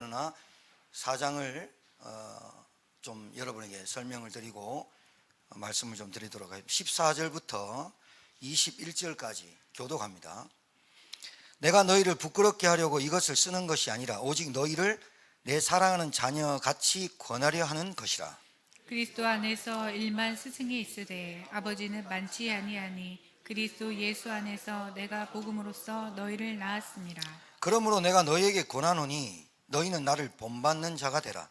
그러나 4장을 좀 여러분에게 설명을 드리고 말씀을 좀 드리도록 하겠습니다. 14절부터 21절까지 교독합니다. 내가 너희를 부끄럽게 하려고 이것을 쓰는 것이 아니라 오직 너희를 내 사랑하는 자녀 같이 권하려 하는 것이라. 그리스도 안에서 일만 스승이 있으되 아버지는 많지 아니하니 그리스도 예수 안에서 내가 복음으로써 너희를 낳았습니다. 그러므로 내가 너희에게 권하노니 너희는 나를 본받는 자가 되라.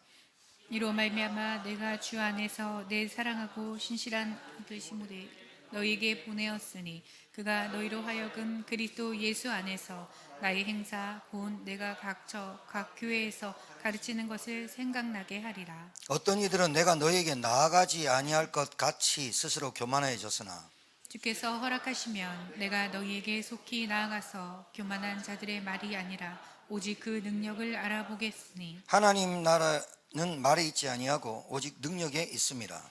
이로 말미암아 내가 주 안에서 내 사랑하고 신실한 되심으로 너희에게 보내었으니 그가 너희로 하여금 그리스도 예수 안에서 나의 행사 곧 내가 각 교회에서 가르치는 것을 생각나게 하리라. 어떤 이들은 내가 너희에게 나아가지 아니할 것 같이 스스로 교만해졌으나 주께서 허락하시면 내가 너희에게 속히 나아가서 교만한 자들의 말이 아니라 오직 그 능력을 알아보겠으니 하나님 나라는 말에 있지 아니하고 오직 능력에 있습니다.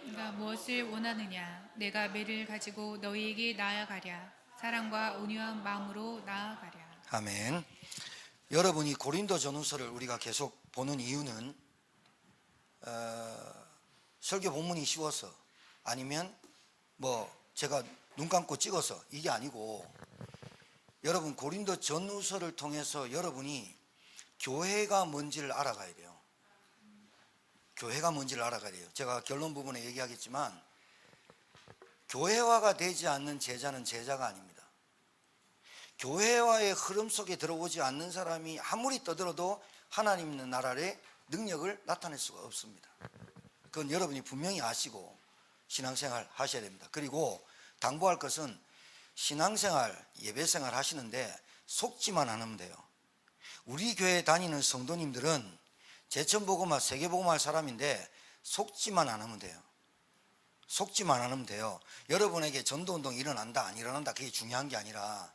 네가 무엇을 원하느냐 내가 매를 가지고 너희에게 나아가랴 사랑과 온유한 마음으로 나아가랴. 아멘. 여러분이 고린도 전후서를 우리가 계속 보는 이유는 설교 본문이 쉬워서 아니면 제가 눈 감고 찍어서 이게 아니고 여러분 고린도 전후서를 통해서 여러분이 교회가 뭔지를 알아가야 돼요. 교회가 뭔지를 알아가야 돼요. 제가 결론 부분에 얘기하겠지만 교회화가 되지 않는 제자는 제자가 아닙니다. 교회와의 흐름 속에 들어오지 않는 사람이 아무리 떠들어도 하나님 나라의 능력을 나타낼 수가 없습니다. 그건 여러분이 분명히 아시고 신앙생활 하셔야 됩니다. 그리고 당부할 것은 신앙생활, 예배생활 하시는데 속지만 않으면 돼요. 우리 교회 다니는 성도님들은 제천복음화, 세계복음화 할 사람인데 속지만 않으면 돼요. 속지만 않으면 돼요. 여러분에게 전도운동이 일어난다 안 일어난다 그게 중요한 게 아니라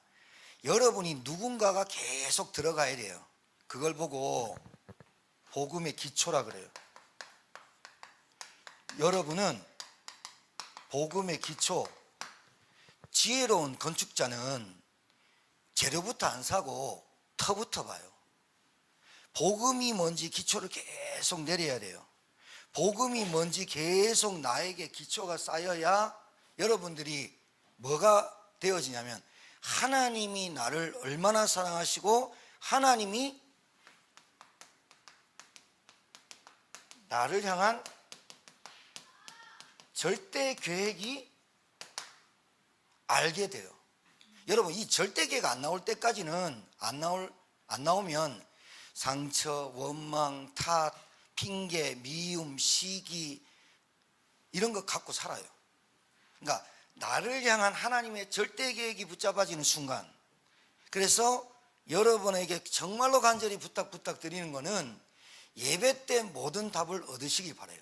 여러분이 누군가가 계속 들어가야 돼요. 그걸 보고 복음의 기초라 그래요. 여러분은 복음의 기초, 지혜로운 건축자는 재료부터 안 사고 터부터 봐요. 복음이 뭔지 기초를 계속 내려야 돼요. 복음이 뭔지 계속 나에게 기초가 쌓여야 여러분들이 뭐가 되어지냐면 하나님이 나를 얼마나 사랑하시고 하나님이 나를 향한 절대 계획이 알게 돼요. 여러분 이 절대 계획 안 나올 때까지는 안 나오면 상처, 원망, 탓, 핑계, 미움, 시기 이런 거 갖고 살아요. 그러니까 나를 향한 하나님의 절대 계획이 붙잡아지는 순간, 그래서 여러분에게 정말로 간절히 부탁드리는 거는 예배 때 모든 답을 얻으시길 바라요.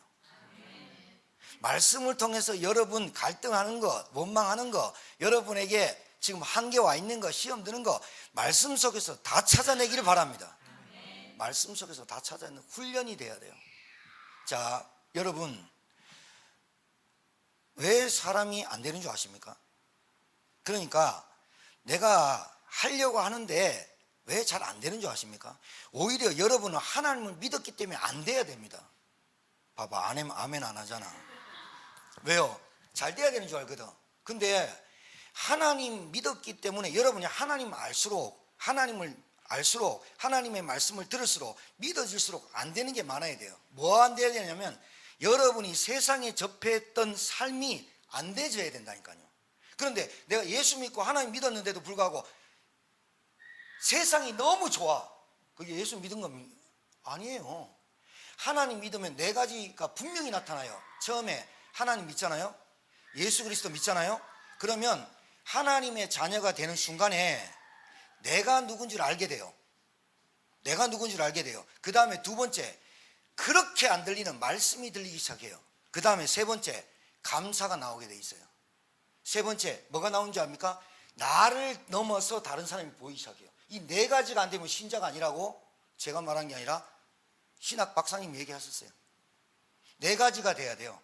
말씀을 통해서 여러분 갈등하는 것, 원망하는 것, 여러분에게 지금 한계 와 있는 것, 시험 드는 것 말씀 속에서 다 찾아내기를 바랍니다. 말씀 속에서 다 찾아내는 훈련이 돼야 돼요. 자, 여러분 왜 사람이 안 되는 줄 아십니까? 그러니까 내가 하려고 하는데 왜 잘 안 되는 줄 아십니까? 오히려 여러분은 하나님을 믿었기 때문에 안 돼야 됩니다. 봐봐, 아멘 안 하잖아. 왜요? 잘 돼야 되는 줄 알거든. 근데 하나님 믿었기 때문에 여러분이 하나님을 알수록 하나님의 말씀을 들을수록 믿어질수록 안 되는 게 많아야 돼요. 뭐 안 돼야 되냐면 여러분이 세상에 접했던 삶이 안 돼져야 된다니까요. 그런데 내가 예수 믿고 하나님 믿었는데도 불구하고 세상이 너무 좋아. 그게 예수 믿은 건 아니에요. 하나님 믿으면 네 가지가 분명히 나타나요. 처음에 하나님 믿잖아요. 예수 그리스도 믿잖아요. 그러면 하나님의 자녀가 되는 순간에 내가 누군지를 알게 돼요. 내가 누군지를 알게 돼요. 그 다음에 두 번째, 그렇게 안 들리는 말씀이 들리기 시작해요. 그 다음에 세 번째, 감사가 나오게 돼 있어요. 세 번째, 뭐가 나오는 줄 압니까? 나를 넘어서 다른 사람이 보이기 시작해요. 이 네 가지가 안 되면 신자가 아니라고 제가 말한 게 아니라 신학 박사님 얘기하셨어요. 네 가지가 돼야 돼요.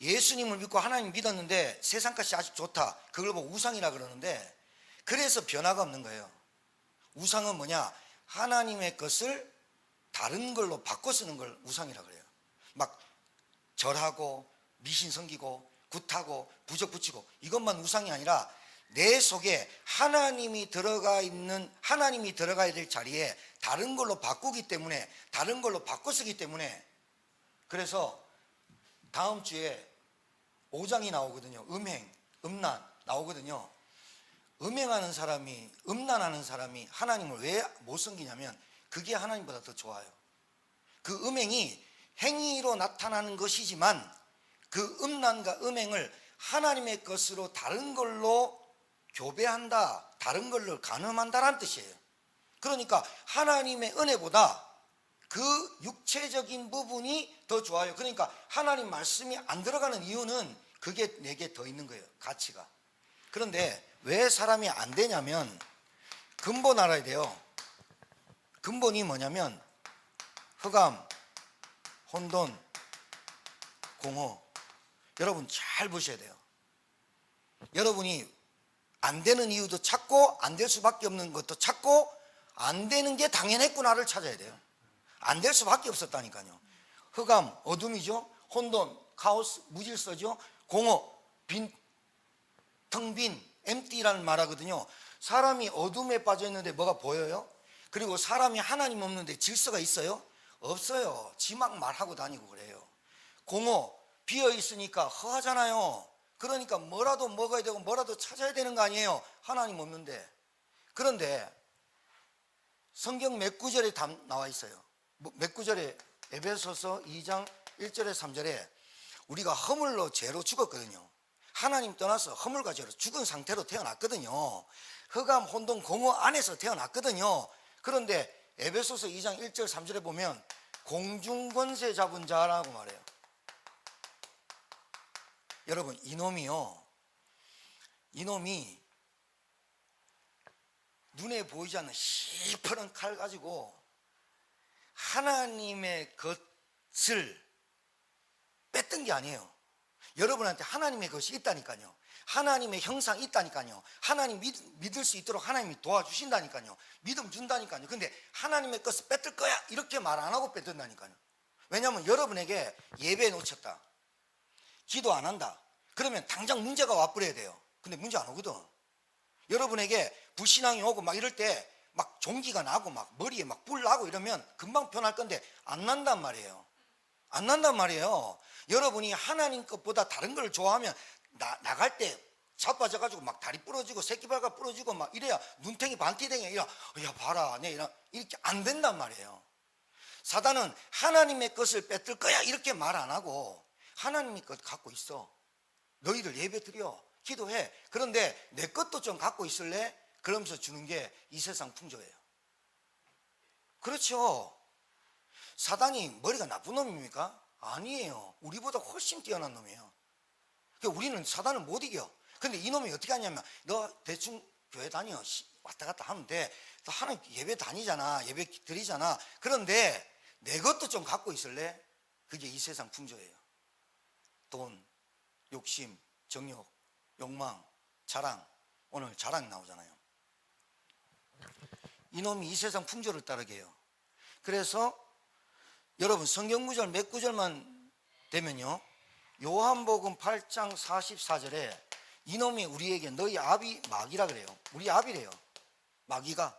예수님을 믿고 하나님 믿었는데 세상까지 아직 좋다. 그걸 보고 우상이라 그러는데 그래서 변화가 없는 거예요. 우상은 뭐냐? 하나님의 것을 다른 걸로 바꿔 쓰는 걸 우상이라 그래요. 막 절하고 미신 섬기고 굿하고 부적 붙이고 이것만 우상이 아니라 내 속에 하나님이 들어가야 될 자리에 다른 걸로 바꾸기 때문에, 다른 걸로 바꿔 쓰기 때문에, 그래서 다음 주에 5장이 나오거든요. 음란 나오거든요. 음행하는 사람이, 음란하는 사람이 하나님을 왜 못 섬기냐면 그게 하나님보다 더 좋아요. 그 음행이 행위로 나타나는 것이지만 그 음란과 음행을 하나님의 것으로 다른 걸로 교배한다, 다른 걸로 간음한다라는 뜻이에요. 그러니까 하나님의 은혜보다 그 육체적인 부분이 더 좋아요. 그러니까 하나님 말씀이 안 들어가는 이유는 그게 내게 더 있는 거예요, 가치가. 그런데 왜 사람이 안 되냐면 근본 알아야 돼요. 근본이 뭐냐면 흑암, 혼돈, 공허. 여러분 잘 보셔야 돼요. 여러분이 안 되는 이유도 찾고 안 될 수밖에 없는 것도 찾고 안 되는 게 당연했구나를 찾아야 돼요. 안 될 수밖에 없었다니까요. 흑암, 어둠이죠. 혼돈, 카오스, 무질서죠. 공허, 텅 빈, empty라는 말 하거든요. 사람이 어둠에 빠져 있는데 뭐가 보여요? 그리고 사람이 하나님 없는데 질서가 있어요? 없어요. 지막 말하고 다니고 그래요. 공허, 비어 있으니까 허하잖아요. 그러니까 뭐라도 먹어야 되고 뭐라도 찾아야 되는 거 아니에요, 하나님 없는데. 그런데 성경 몇 구절에 나와 있어요. 몇 구절에, 에베소서 2장 1절에 3절에 우리가 허물로 죄로 죽었거든요. 하나님 떠나서 허물과 죄로 죽은 상태로 태어났거든요. 흑암, 혼돈, 공허 안에서 태어났거든요. 그런데 에베소서 2장 1절 3절에 보면 공중권세 잡은 자라고 말해요. 여러분 이놈이 눈에 보이지 않는 시퍼런 칼 가지고 하나님의 것을 뺐던 게 아니에요. 여러분한테 하나님의 것이 있다니까요. 하나님의 형상이 있다니까요. 하나님 믿을 수 있도록 하나님이 도와주신다니까요. 믿음 준다니까요. 근데 하나님의 것을 뺏을 거야 이렇게 말 안 하고 뺏든다니까요. 왜냐하면 여러분에게 예배 놓쳤다, 기도 안 한다, 그러면 당장 문제가 와버려야 돼요. 근데 문제 안 오거든. 여러분에게 불신앙이 오고 막 이럴 때 막 종기가 나고 막 머리에 막 불 나고 이러면 금방 변할 건데 안 난단 말이에요. 안 난단 말이에요. 여러분이 하나님 것보다 다른 걸 좋아하면 나갈 때 자빠져가지고 막 다리 부러지고 새끼발가 부러지고 막 이래야 눈탱이 반티댕이 야 봐라 내 이렇게 안 된단 말이에요. 사단은 하나님의 것을 뺏을 거야 이렇게 말 안 하고 하나님의 것 갖고 있어. 너희들 예배 드려, 기도해. 그런데 내 것도 좀 갖고 있을래? 그러면서 주는 게 이 세상 풍조예요. 그렇죠. 사단이 머리가 나쁜 놈입니까? 아니에요. 우리보다 훨씬 뛰어난 놈이에요. 그러니까 우리는 사단을 못 이겨. 근데 이놈이 어떻게 하냐면 너 대충 교회 다녀 왔다 갔다 하면 돼. 너 하나님 예배 다니잖아, 예배 드리잖아. 그런데 내 것도 좀 갖고 있을래? 그게 이 세상 풍조예요. 돈, 욕심, 정욕, 욕망, 자랑. 오늘 자랑 나오잖아요. 이놈이 이 세상 풍조를 따르게 해요. 그래서 여러분 성경 구절 몇 구절만 되면요, 요한복음 8장 44절에 이놈이 우리에게 너희 아비 마귀라 그래요. 우리 아비래요, 마귀가.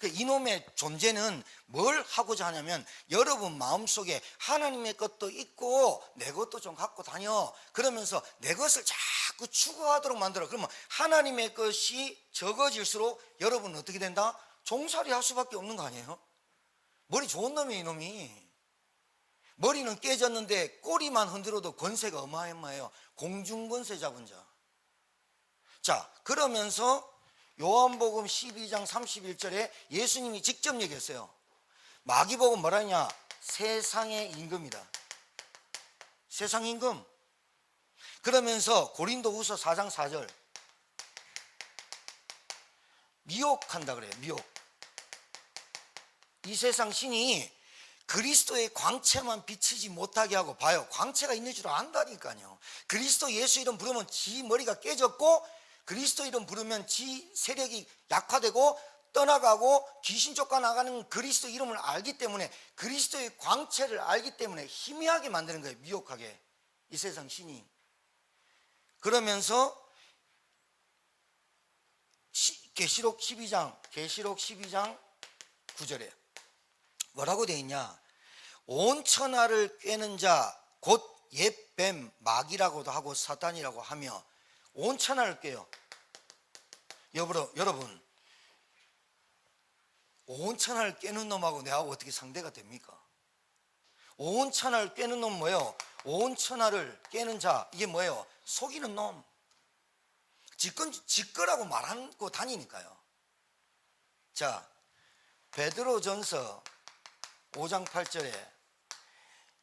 이놈의 존재는 뭘 하고자 하냐면 여러분 마음속에 하나님의 것도 있고 내 것도 좀 갖고 다녀 그러면서 내 것을 자꾸 추구하도록 만들어. 그러면 하나님의 것이 적어질수록 여러분은 어떻게 된다? 종살이 할 수밖에 없는 거 아니에요? 머리 좋은 놈이에요. 이놈이 머리는 깨졌는데 꼬리만 흔들어도 권세가 어마어마해요. 공중권세 잡은 자. 자, 그러면서 요한복음 12장 31절에 예수님이 직접 얘기했어요. 마귀복음 뭐라 했냐? 세상의 임금이다. 세상 임금. 그러면서 고린도후서 4장 4절 미혹한다 그래요. 미혹. 이 세상 신이 그리스도의 광채만 비치지 못하게 하고, 봐요, 광채가 있는 줄 안다니까요. 그리스도 예수 이름 부르면 지 머리가 깨졌고, 그리스도 이름 부르면 지 세력이 약화되고 떠나가고 귀신 쫓아나가는 그리스도 이름을 알기 때문에, 그리스도의 광채를 알기 때문에 희미하게 만드는 거예요. 미혹하게, 이 세상 신이. 그러면서 계시록 12장 9절에 뭐라고 되어 있냐? 온 천하를 꿰는 자 곧 옛뱀 마귀라고도 하고 사단이라고 하며, 온 천하를 꿰요. 여러분, 온 천하를 꿰는 놈하고 내하고 어떻게 상대가 됩니까? 온 천하를 꿰는 놈 뭐예요? 온 천하를 꿰는 자, 이게 뭐예요? 속이는 놈, 짓거라고 말하고 다니니까요. 자, 베드로전서 5장 8절에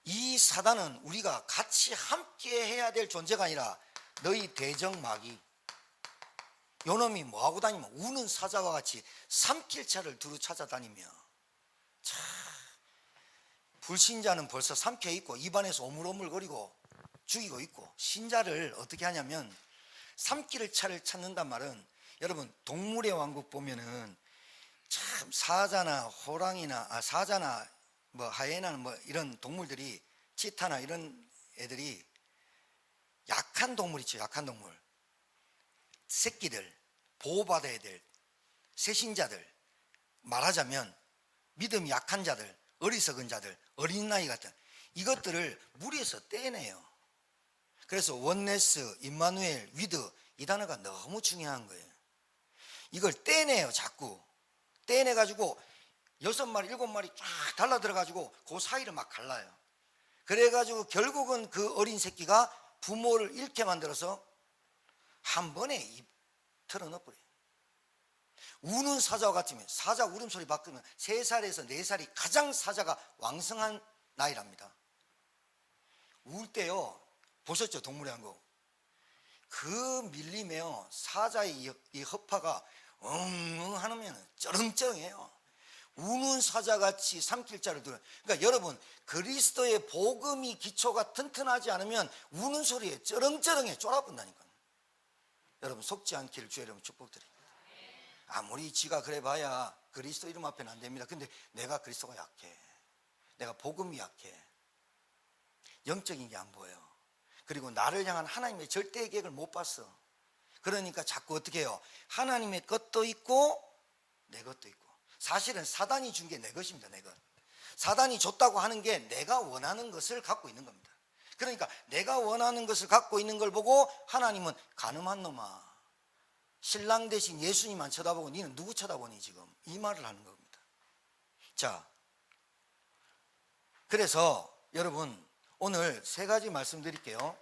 이 사단은 우리가 같이 함께 해야 될 존재가 아니라 너희 대적 마귀, 요놈이 뭐하고 다니면 우는 사자와 같이 삼킬차를 두루 찾아다니며. 자, 불신자는 벌써 삼켜 있고 입안에서 오물오물거리고 죽이고 있고, 신자를 어떻게 하냐면 삼킬 차를 찾는단 말은, 여러분 동물의 왕국 보면은 참 사자나 호랑이나 사자나 뭐 하이에나는 뭐 이런 동물들이, 치타나 이런 애들이 약한 동물 있죠. 약한 동물, 새끼들, 보호받아야 될 새신자들, 말하자면 믿음이 약한 자들, 어리석은 자들, 어린 나이 같은 이것들을 무리에서 떼내요. 그래서 원네스, 임마누엘, 위드, 이 단어가 너무 중요한 거예요. 이걸 떼내요. 자꾸 떼내가지고 6마리 7마리 쫙 달라들어가지고 그 사이를 막 갈라요. 그래가지고 결국은 그 어린 새끼가 부모를 잃게 만들어서 한 번에 입 털어넣어버려요. 우는 사자와 같으면, 사자 울음소리 바꾸면 3살에서 4살이 가장 사자가 왕성한 나이랍니다. 울 때요, 보셨죠? 동물의 왕국. 그 밀림에요, 사자의 이 허파가 엉엉 하면 쩌렁쩌렁해요. 우는 사자같이 삼킬자를 들어요. 그러니까 여러분, 그리스도의 복음이 기초가 튼튼하지 않으면 우는 소리에 쩌렁쩌렁해 쫄아본다니까요. 여러분 속지 않기를 주의 이름으로 축복드립니다. 아무리 지가 그래봐야 그리스도 이름 앞에는 안 됩니다. 근데 내가 그리스도가 약해, 내가 복음이 약해, 영적인 게 안 보여. 그리고 나를 향한 하나님의 절대의 계획을 못 봤어. 그러니까 자꾸 어떻게 해요? 하나님의 것도 있고 내 것도 있고. 사실은 사단이 준 게 내 것입니다. 내 것. 사단이 줬다고 하는 게 내가 원하는 것을 갖고 있는 겁니다. 그러니까 내가 원하는 것을 갖고 있는 걸 보고 하나님은 가늠한 놈아, 신랑 대신 예수님만 쳐다보고 너는 누구 쳐다보니 지금, 이 말을 하는 겁니다. 자, 그래서 여러분 오늘 3가지 말씀드릴게요.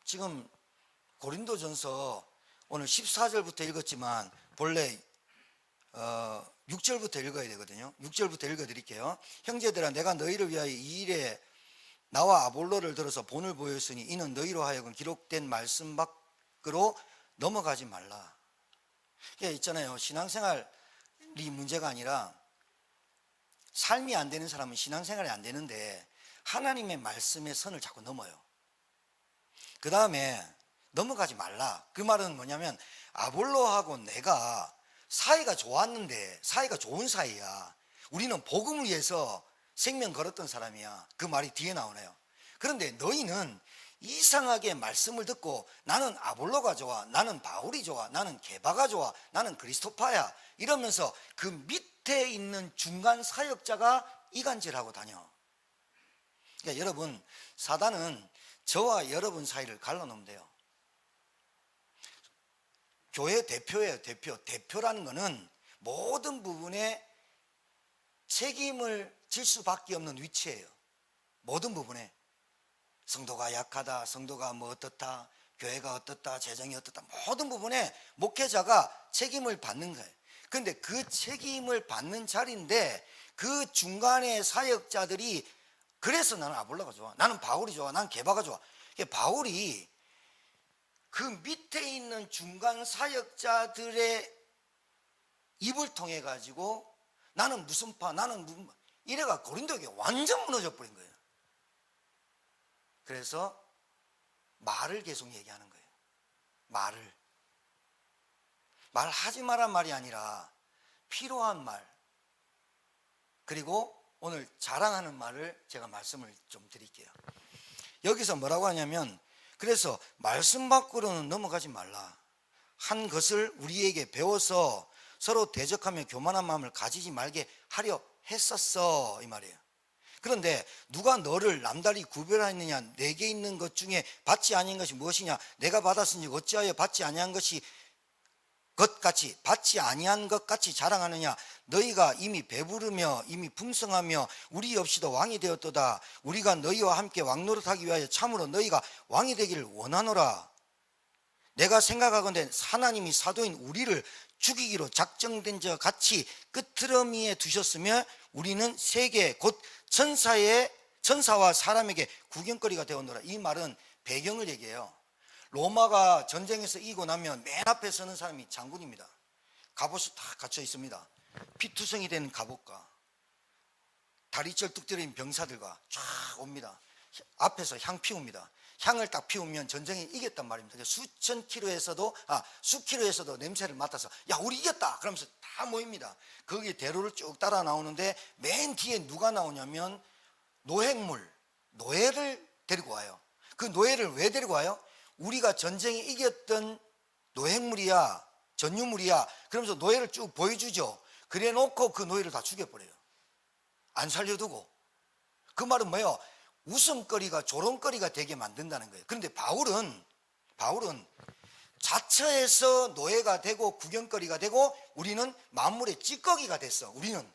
지금 고린도전서 오늘 14절부터 읽었지만 본래 6절부터 읽어야 되거든요. 6절부터 읽어드릴게요. 형제들아, 내가 너희를 위하여 이 일에 나와 아볼로를 들어서 본을 보였으니 이는 너희로 하여금 기록된 말씀 밖으로 넘어가지 말라. 그러니까 있잖아요, 신앙생활이 문제가 아니라, 삶이 안 되는 사람은 신앙생활이 안 되는데 하나님의 말씀의 선을 자꾸 넘어요. 그 다음에 넘어가지 말라. 그 말은 뭐냐면, 아볼로하고 내가 사이가 좋았는데, 사이가 좋은 사이야. 우리는 복음을 위해서 생명 걸었던 사람이야. 그 말이 뒤에 나오네요. 그런데 너희는 이상하게 말씀을 듣고 나는 아볼로가 좋아, 나는 바울이 좋아, 나는 게바가 좋아, 나는 그리스토파야 이러면서 그 밑에 있는 중간 사역자가 이간질하고 다녀. 그러니까 여러분, 사단은 저와 여러분 사이를 갈라놓으면 돼요. 교회 대표예요. 대표라는 것은 모든 부분에 책임을 질 수밖에 없는 위치예요. 모든 부분에. 성도가 약하다, 성도가 뭐 어떻다, 교회가 어떻다, 재정이 어떻다, 모든 부분에 목회자가 책임을 받는 거예요. 그런데 그 책임을 받는 자리인데 그 중간에 사역자들이, 그래서 나는 아볼로가 좋아, 나는 바울이 좋아, 나는 게바가 좋아. 바울이 그 밑에 있는 중간 사역자들의 입을 통해 가지고 나는 무슨 파, 나는 무슨 파, 이래가 고린도교회 완전 무너져 버린 거예요. 그래서 말을 계속 얘기하는 거예요. 말을. 말하지 마란 말이 아니라 필요한 말, 그리고 오늘 자랑하는 말을 제가 말씀을 좀 드릴게요. 여기서 뭐라고 하냐면, 그래서 말씀 밖으로는 넘어가지 말라. 한 것을 우리에게 배워서 서로 대적하며 교만한 마음을 가지지 말게 하려 했었어, 이 말이에요. 그런데 누가 너를 남달리 구별하였느냐? 내게 있는 것 중에 받지 아니한 것이 무엇이냐? 내가 받았으니 어찌하여 받지 아니한 것 같이 자랑하느냐? 너희가 이미 배부르며 이미 풍성하며 우리 없이도 왕이 되었도다. 우리가 너희와 함께 왕노릇하기 위하여 참으로 너희가 왕이 되기를 원하노라. 내가 생각하건대 하나님이 사도인 우리를 죽이기로 작정된 자 같이 끄트러미에 두셨으며 우리는 세계 곧 천사와 사람에게 구경거리가 되었노라. 이 말은 배경을 얘기해요. 로마가 전쟁에서 이기고 나면 맨 앞에 서는 사람이 장군입니다. 갑옷이 다 갖춰 있습니다. 피투성이 된 갑옷과 다리 쩔뚝 들인 병사들과 쫙 옵니다. 앞에서 향 피웁니다. 향을 딱 피우면 전쟁에 이겼단 말입니다. 수킬로에서도 냄새를 맡아서 야, 우리 이겼다 그러면서 다 모입니다. 거기에 대로를 쭉 따라 나오는데 맨 뒤에 누가 나오냐면 노예를 데리고 와요. 그 노예를 왜 데리고 와요? 우리가 전쟁에 이겼던 노획물이야, 전유물이야. 그러면서 노예를 쭉 보여주죠. 그래 놓고 그 노예를 다 죽여버려요. 안 살려두고. 그 말은 뭐예요? 웃음거리가 조롱거리가 되게 만든다는 거예요. 그런데 바울은 자처에서 노예가 되고 구경거리가 되고 우리는 만물의 찌꺼기가 됐어. 우리는.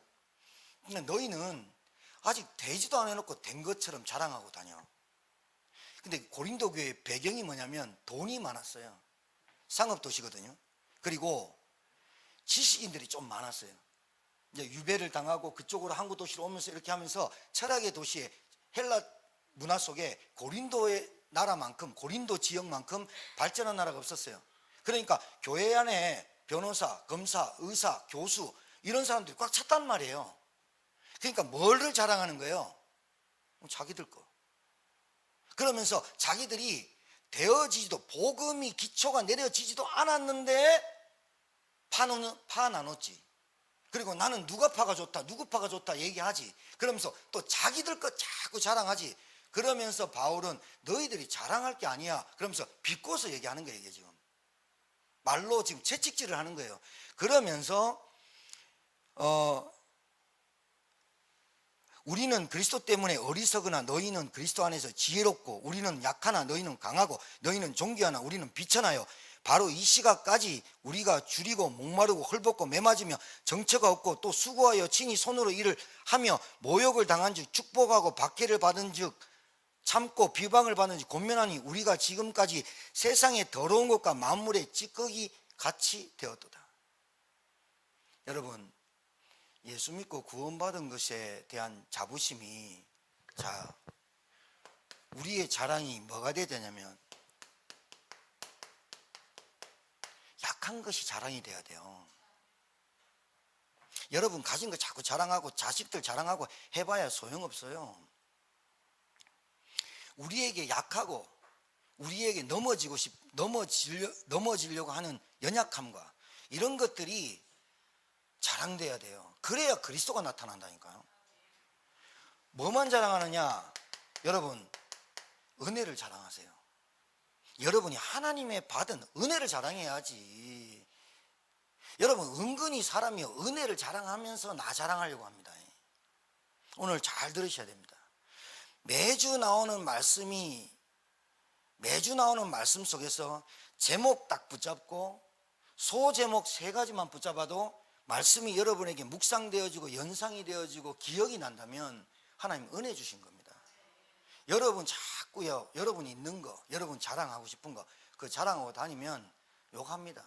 근데 너희는 아직 되지도 않아 놓고 된 것처럼 자랑하고 다녀. 근데 고린도 교회의 배경이 뭐냐면 돈이 많았어요. 상업도시거든요. 그리고 지식인들이 좀 많았어요. 이제 유배를 당하고 그쪽으로 항구 도시로 오면서 이렇게 하면서 철학의 도시에 헬라 문화 속에 고린도의 나라만큼, 고린도 지역만큼 발전한 나라가 없었어요. 그러니까 교회 안에 변호사, 검사, 의사, 교수 이런 사람들이 꽉 찼단 말이에요. 그러니까 뭐를 자랑하는 거예요? 자기들 거. 그러면서 자기들이 되어지지도, 복음이 기초가 내려지지도 않았는데 파 나눴지. 그리고 나는 누가 파가 좋다, 누구 파가 좋다 얘기하지. 그러면서 또 자기들 거 자꾸 자랑하지. 그러면서 바울은 너희들이 자랑할 게 아니야. 그러면서 비꼬서 얘기하는 거예요, 이게 지금. 말로 지금 채찍질을 하는 거예요. 그러면서 우리는 그리스도 때문에 어리석으나 너희는 그리스도 안에서 지혜롭고 우리는 약하나 너희는 강하고 너희는 존귀하나 우리는 비천하여 바로 이 시각까지 우리가 줄이고 목마르고 헐벗고 매맞으며 정처가 없고 또 수고하여 친히 손으로 일을 하며 모욕을 당한 즉 축복하고 박해를 받은 즉 참고 비방을 받은 즉 권면하니 우리가 지금까지 세상의 더러운 것과 만물의 찌꺼기 같이 되었도다. 여러분, 예수 믿고 구원받은 것에 대한 자부심이, 자, 우리의 자랑이 뭐가 돼야 되냐면 약한 것이 자랑이 돼야 돼요. 여러분 가진 거 자꾸 자랑하고 자식들 자랑하고 해봐야 소용없어요. 우리에게 약하고 우리에게 넘어지려고 하는 연약함과 이런 것들이 자랑돼야 돼요. 그래야 그리스도가 나타난다니까요. 뭐만 자랑하느냐? 여러분, 은혜를 자랑하세요. 여러분이 하나님의 받은 은혜를 자랑해야지. 여러분, 은근히 사람이 은혜를 자랑하면서 나 자랑하려고 합니다. 오늘 잘 들으셔야 됩니다. 매주 나오는 말씀 속에서 제목 딱 붙잡고 소제목 3가지만 붙잡아도 말씀이 여러분에게 묵상되어지고 연상이 되어지고 기억이 난다면 하나님 은혜 주신 겁니다. 여러분 자꾸요, 여러분이 있는 거, 여러분 자랑하고 싶은 거, 그 자랑하고 다니면 욕합니다.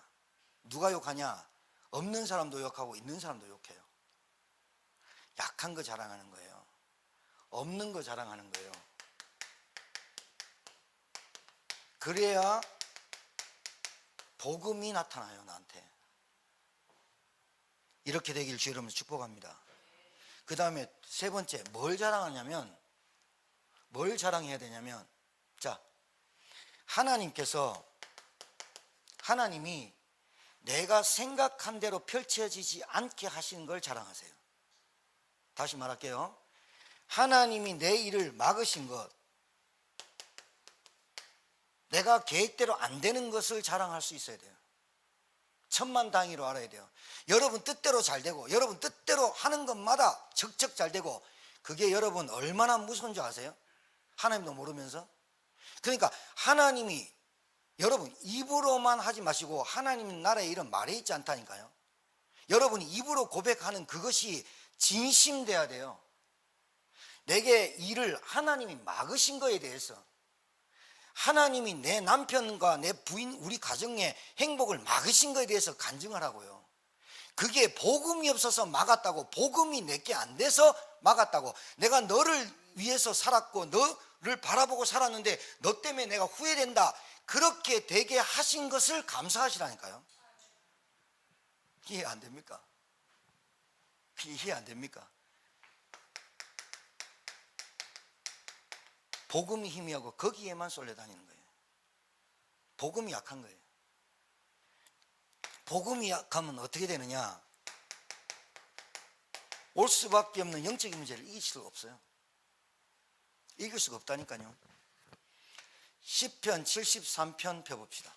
누가 욕하냐? 없는 사람도 욕하고 있는 사람도 욕해요. 약한 거 자랑하는 거예요. 없는 거 자랑하는 거예요. 그래야 복음이 나타나요, 나한테. 이렇게 되길 주 여러분 축복합니다. 그 다음에 3번째, 뭘 자랑하냐면, 뭘 자랑해야 되냐면, 자, 하나님이 내가 생각한 대로 펼쳐지지 않게 하시는 걸 자랑하세요. 다시 말할게요. 하나님이 내 일을 막으신 것, 내가 계획대로 안 되는 것을 자랑할 수 있어야 돼요. 천만다행으로 알아야 돼요. 여러분 뜻대로 잘 되고 여러분 뜻대로 하는 것마다 척척 잘 되고, 그게 여러분 얼마나 무서운 줄 아세요? 하나님도 모르면서. 그러니까 하나님이, 여러분 입으로만 하지 마시고 하나님 나라의 일은 말에 있지 않다니까요. 여러분이 입으로 고백하는 그것이 진심돼야 돼요. 내게 일을 하나님이 막으신 거에 대해서, 하나님이 내 남편과 내 부인, 우리 가정의 행복을 막으신 거에 대해서 간증하라고요. 그게 복음이 없어서 막았다고, 복음이 내게 안 돼서 막았다고, 내가 너를 위해서 살았고 너를 바라보고 살았는데 너 때문에 내가 후회된다, 그렇게 되게 하신 것을 감사하시라니까요. 이해 안 됩니까? 이해 안 됩니까? 복음이 희미하고 거기에만 쏠려다니는 거예요. 복음이 약한 거예요. 복음이 약하면 어떻게 되느냐? 올 수밖에 없는 영적인 문제를 이길 수가 없어요. 이길 수가 없다니까요. 시편 73편 펴봅시다.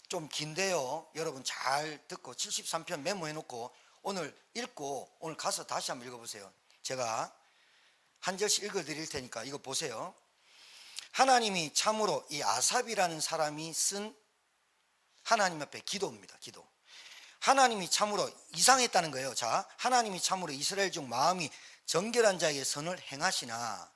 좀 긴데요, 여러분 잘 듣고 73편 메모해 놓고 오늘 읽고 오늘 가서 다시 한번 읽어보세요. 제가 한 절씩 읽어 드릴 테니까 이거 보세요. 하나님이 참으로, 이 아삽이라는 사람이 쓴 하나님 앞에 기도입니다. 기도. 하나님이 참으로 이상했다는 거예요. 자, 하나님이 참으로 이스라엘 중 마음이 정결한 자에게 선을 행하시나.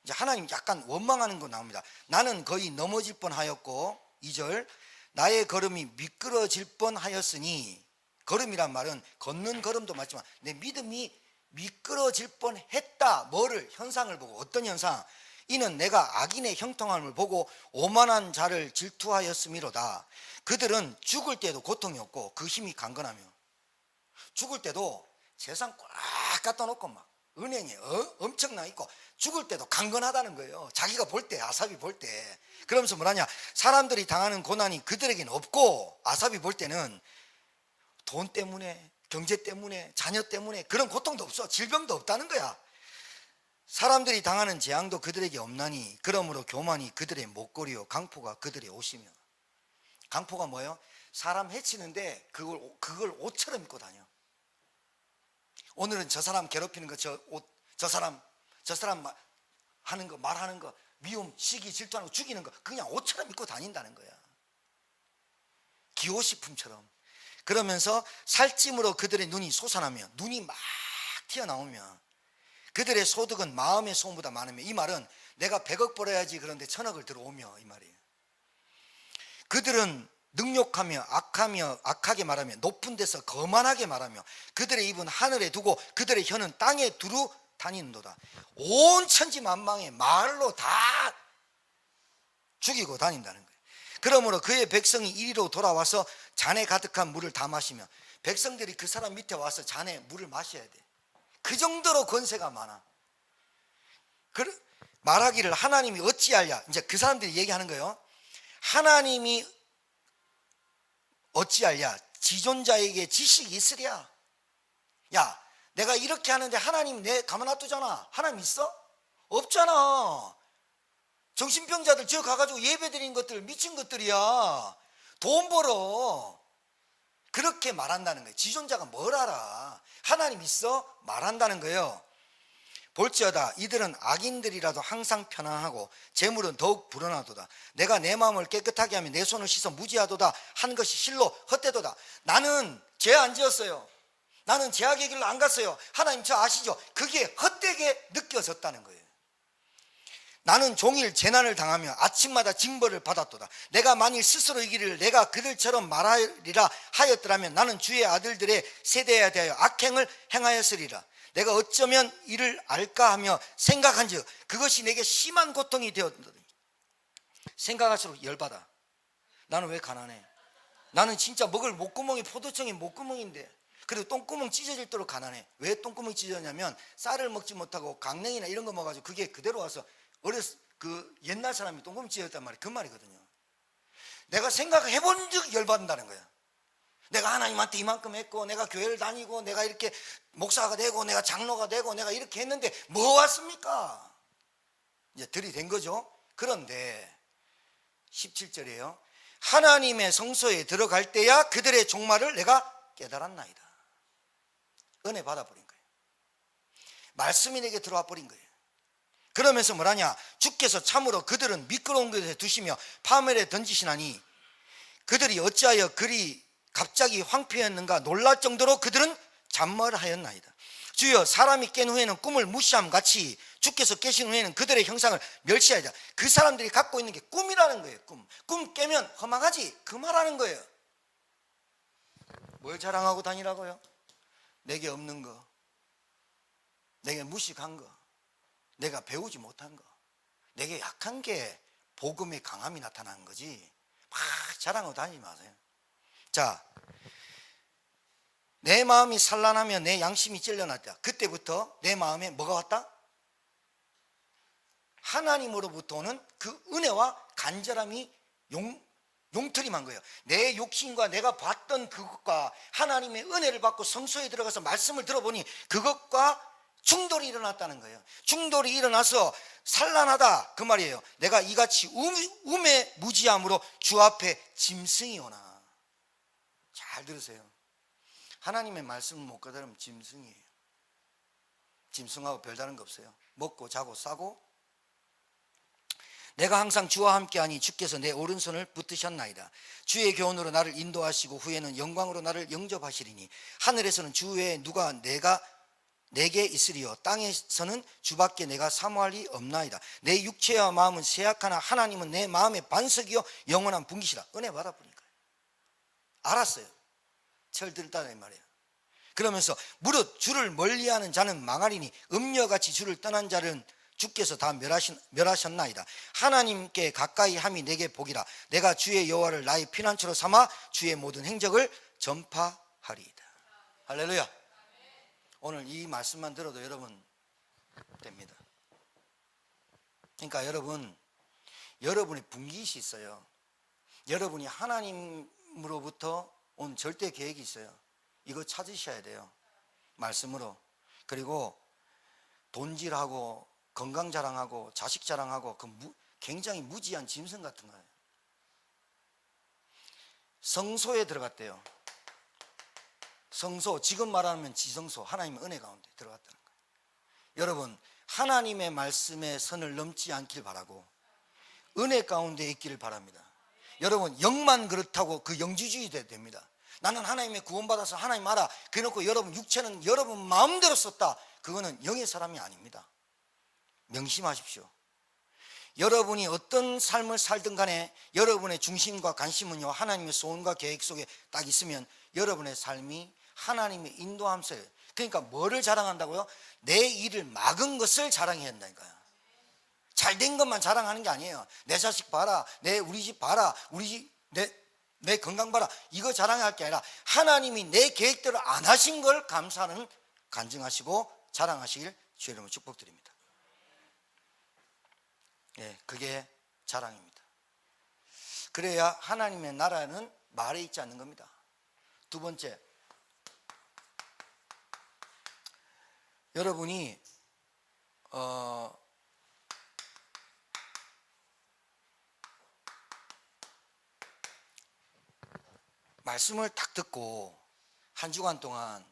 이제 하나님 약간 원망하는 거 나옵니다. 나는 거의 넘어질 뻔하였고, 2절, 나의 걸음이 미끄러질 뻔하였으니. 걸음이란 말은 걷는 걸음도 맞지만 내 믿음이 미끄러질 뻔했다. 뭐를? 현상을 보고. 어떤 현상? 이는 내가 악인의 형통함을 보고 오만한 자를 질투하였음이로다. 그들은 죽을 때도 고통이 없고 그 힘이 강건하며. 죽을 때도 세상 꽉 갖다 놓고 막 은행에 엄청나 있고 죽을 때도 강건하다는 거예요. 자기가 볼 때, 아삽이 볼 때. 그러면서 뭐라냐? 사람들이 당하는 고난이 그들에게는 없고, 아삽이 볼 때는 돈 때문에, 경제 때문에, 자녀 때문에 그런 고통도 없어. 질병도 없다는 거야. 사람들이 당하는 재앙도 그들에게 없나니 그러므로 교만이 그들의 목걸이요 강포가 그들의 옷이며. 강포가 뭐예요? 사람 해치는데 그걸 옷처럼 입고 다녀. 오늘은 저 사람 괴롭히는 거, 저 사람 하는 거, 말하는 거, 미움, 시기, 질투하는 거, 죽이는 거 그냥 옷처럼 입고 다닌다는 거야. 기호식품처럼. 그러면서 살찜으로 그들의 눈이 솟아나며, 눈이 막 튀어나오며, 그들의 소득은 마음의 소음보다 많으며. 이 말은 내가 100억 벌어야지 그런데 1000억을 들어오며, 이 말이에요. 그들은 능욕하며 악하게 말하며 높은 데서 거만하게 말하며 그들의 입은 하늘에 두고 그들의 혀는 땅에 두루 다니는도다. 온 천지만방에 말로 다 죽이고 다닌다는 거예요. 그러므로 그의 백성이 이리로 돌아와서 잔에 가득한 물을 다 마시며. 백성들이 그 사람 밑에 와서 잔에 물을 마셔야 돼. 그 정도로 권세가 많아. 말하기를 하나님이 어찌하랴. 이제 그 사람들이 얘기하는 거예요. 하나님이 어찌하랴. 지존자에게 지식이 있으랴. 야, 내가 이렇게 하는데 하나님 내 가만 놔두잖아. 하나님 있어? 없잖아. 정신병자들 저 가가지고 예배 드리는 것들 미친 것들이야. 돈 벌어. 그렇게 말한다는 거예요. 지존자가 뭘 알아. 하나님 있어? 말한다는 거예요. 볼지어다 이들은 악인들이라도 항상 편안하고 재물은 더욱 불어나도다. 내가 내 마음을 깨끗하게 하며 내 손을 씻어 무지하도다 한 것이 실로 헛되도다. 나는 죄 안 지었어요. 나는 죄악의 길로 안 갔어요. 하나님 저 아시죠? 그게 헛되게 느껴졌다는 거예요. 나는 종일 재난을 당하며 아침마다 징벌을 받았도다. 내가 만일 스스로 이기를 내가 그들처럼 말하리라 하였더라면 나는 주의 아들들의 세대에 대하여 악행을 행하였으리라. 내가 어쩌면 이를 알까 하며 생각한즉 그것이 내게 심한 고통이 되었더니. 생각할수록 열받아. 나는 왜 가난해? 나는 진짜 먹을 목구멍이 포도청이 목구멍인데, 그리고 똥구멍 찢어질도록 가난해. 왜 똥구멍이 찢어졌냐면 쌀을 먹지 못하고 강냉이나 이런 거 먹어가지고 그게 그대로 와서 그 옛날 사람이 똥구멍 찢어졌단 말이에요. 그 말이거든요. 내가 생각해 본 적 열받는다는 거야. 내가 하나님한테 이만큼 했고, 내가 교회를 다니고, 내가 이렇게 목사가 되고, 내가 장로가 되고, 내가 이렇게 했는데 뭐 왔습니까? 이제 들이댄 거죠. 그런데 17절이에요. 하나님의 성소에 들어갈 때야 그들의 종말을 내가 깨달았나이다. 은혜 받아버린 거예요. 말씀이 내게 들어와 버린 거예요. 그러면서 뭐라냐? 주께서 참으로 그들은 미끄러운 곳에 두시며 파멸에 던지시나니 그들이 어찌하여 그리 갑자기 황폐했는가 놀랄 정도로 그들은 잔말하였나이다. 주여, 사람이 깬 후에는 꿈을 무시함 같이 주께서 깨신 후에는 그들의 형상을 멸시하자. 그 사람들이 갖고 있는 게 꿈이라는 거예요. 꿈 깨면 허망하지, 그 말하는 거예요. 뭘 자랑하고 다니라고요? 내게 없는 거, 내게 무식한 거, 내가 배우지 못한 거, 내게 약한 게 복음의 강함이 나타나는 거지, 막 자랑하고 다니지 마세요. 자, 내 마음이 산란하며 내 양심이 찔려났다. 그때부터 내 마음에 뭐가 왔다? 하나님으로부터 오는 그 은혜와 간절함이 용트림한 거예요. 내 욕심과 내가 봤던 그것과 하나님의 은혜를 받고 성소에 들어가서 말씀을 들어보니 그것과 충돌이 일어났다는 거예요. 충돌이 일어나서 산란하다, 그 말이에요. 내가 이같이 우매 무지함으로 주 앞에 짐승이 오나. 잘 들으세요. 하나님의 말씀을 못 깨달으면 짐승이에요. 짐승하고 별다른 거 없어요. 먹고 자고 싸고. 내가 항상 주와 함께하니 주께서 내 오른손을 붙드셨나이다. 주의 교훈으로 나를 인도하시고 후에는 영광으로 나를 영접하시리니 하늘에서는 주 외에 누가 내게 있으리요 땅에서는 주밖에 내가 사모할 리 없나이다. 내 육체와 마음은 쇠약하나 하나님은 내 마음의 반석이요 영원한 분기시라. 은혜 받아보니까 알았어요. 철들다는 말이에요. 그러면서 무릇 주를 멀리하는 자는 망하리니 음녀같이 주를 떠난 자는 주께서 다 멸하셨나이다. 하나님께 가까이 함이 내게 복이라. 내가 주의 여호와를 나의 피난처로 삼아 주의 모든 행적을 전파하리이다. 할렐루야. 오늘 이 말씀만 들어도 여러분 됩니다. 그러니까 여러분의 분깃이 있어요. 여러분이 하나님으로부터 온 절대 계획이 있어요. 이거 찾으셔야 돼요. 말씀으로. 그리고 돈질하고 건강 자랑하고 자식 자랑하고 굉장히 무지한 짐승 같은 거예요. 성소에 들어갔대요. 성소, 지금 말하면 지성소, 하나님의 은혜 가운데 들어갔다는 거예요. 여러분, 하나님의 말씀에 선을 넘지 않길 바라고 은혜 가운데 있기를 바랍니다. 여러분, 영만 그렇다고 그 영지주의 됩니다. 나는 하나님의 구원받아서 하나님 알아, 그래놓고 여러분 육체는 여러분 마음대로 썼다, 그거는 영의 사람이 아닙니다. 명심하십시오. 여러분이 어떤 삶을 살든 간에 여러분의 중심과 관심은요 하나님의 소원과 계획 속에 딱 있으면 여러분의 삶이 하나님의 인도함서예요. 그러니까 뭐를 자랑한다고요? 내 일을 막은 것을 자랑해야 한다니까요. 잘된 것만 자랑하는 게 아니에요. 내 자식 봐라, 우리 집 봐라, 우리 집 내 건강 봐라, 이거 자랑할 게 아니라 하나님이 내 계획대로 안 하신 걸 감사하는, 간증하시고 자랑하시길 주의 이름으로 축복드립니다. 네, 그게 자랑입니다. 그래야 하나님의 나라는 말에 있지 않는 겁니다. 두 번째, 여러분이 말씀을 딱 듣고 한 주간 동안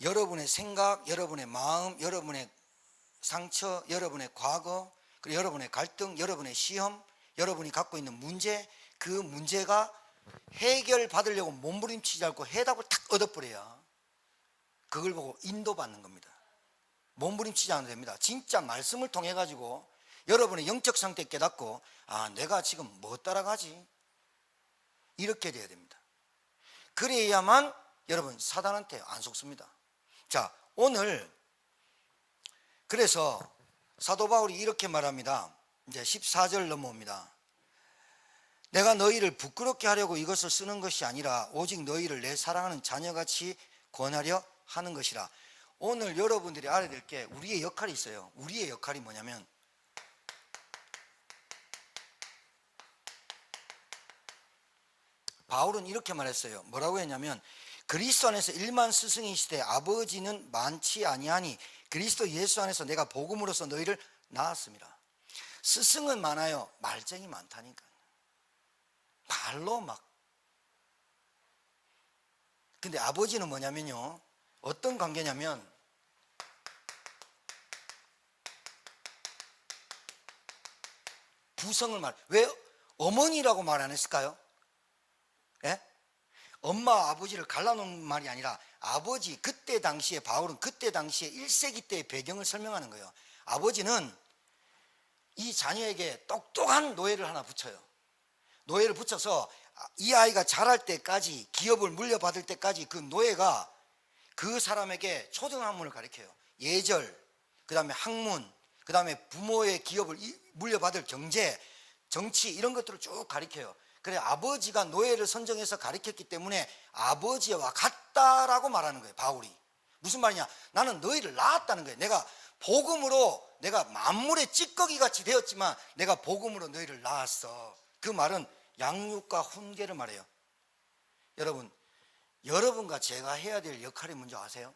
여러분의 생각, 여러분의 마음, 여러분의 상처, 여러분의 과거, 그리고 여러분의 갈등, 여러분의 시험, 여러분이 갖고 있는 문제, 그 문제가 해결받으려고 몸부림치지 않고 해답을 탁 얻어버려야 그걸 보고 인도받는 겁니다. 몸부림치지 않아도 됩니다. 진짜 말씀을 통해 가지고 여러분의 영적 상태 깨닫고, 아, 내가 지금 뭐 따라가지? 이렇게 돼야 됩니다. 그래야만 여러분 사단한테 안 속습니다. 자, 오늘 그래서 사도 바울이 이렇게 말합니다. 이제 14절 넘어옵니다. 내가 너희를 부끄럽게 하려고 이것을 쓰는 것이 아니라 오직 너희를 내 사랑하는 자녀같이 권하려 하는 것이라. 오늘 여러분들이 알아야 될 게 우리의 역할이 있어요. 우리의 역할이 뭐냐면 바울은 이렇게 말했어요. 뭐라고 했냐면 그리스도 안에서 일만 스승이시되 아버지는 많지 아니하니 그리스도 예수 안에서 내가 복음으로써 너희를 낳았습니다. 스승은 많아요. 말쟁이 많다니까. 말로 막. 근데 아버지는 뭐냐면요, 어떤 관계냐면 부성을 왜 어머니라고 말 안 했을까요? 예? 엄마 아버지를 갈라놓은 말이 아니라 아버지, 그때 당시에 바울은 그때 당시에 1세기 때의 배경을 설명하는 거예요. 아버지는 이 자녀에게 똑똑한 노예를 하나 붙여요. 노예를 붙여서 이 아이가 자랄 때까지, 기업을 물려받을 때까지 그 노예가 그 사람에게 초등학문을 가르쳐요. 예절, 그 다음에 학문, 그 다음에 부모의 기업을 물려받을 경제, 정치, 이런 것들을 쭉 가르쳐요. 그래, 아버지가 노예를 선정해서 가르쳤기 때문에 아버지와 같다라고 말하는 거예요, 바울이. 무슨 말이냐? 나는 너희를 낳았다는 거예요. 내가 복음으로, 내가 만물의 찌꺼기 같이 되었지만 내가 복음으로 너희를 낳았어. 그 말은 양육과 훈계를 말해요. 여러분, 여러분과 제가 해야 될 역할이 뭔지 아세요?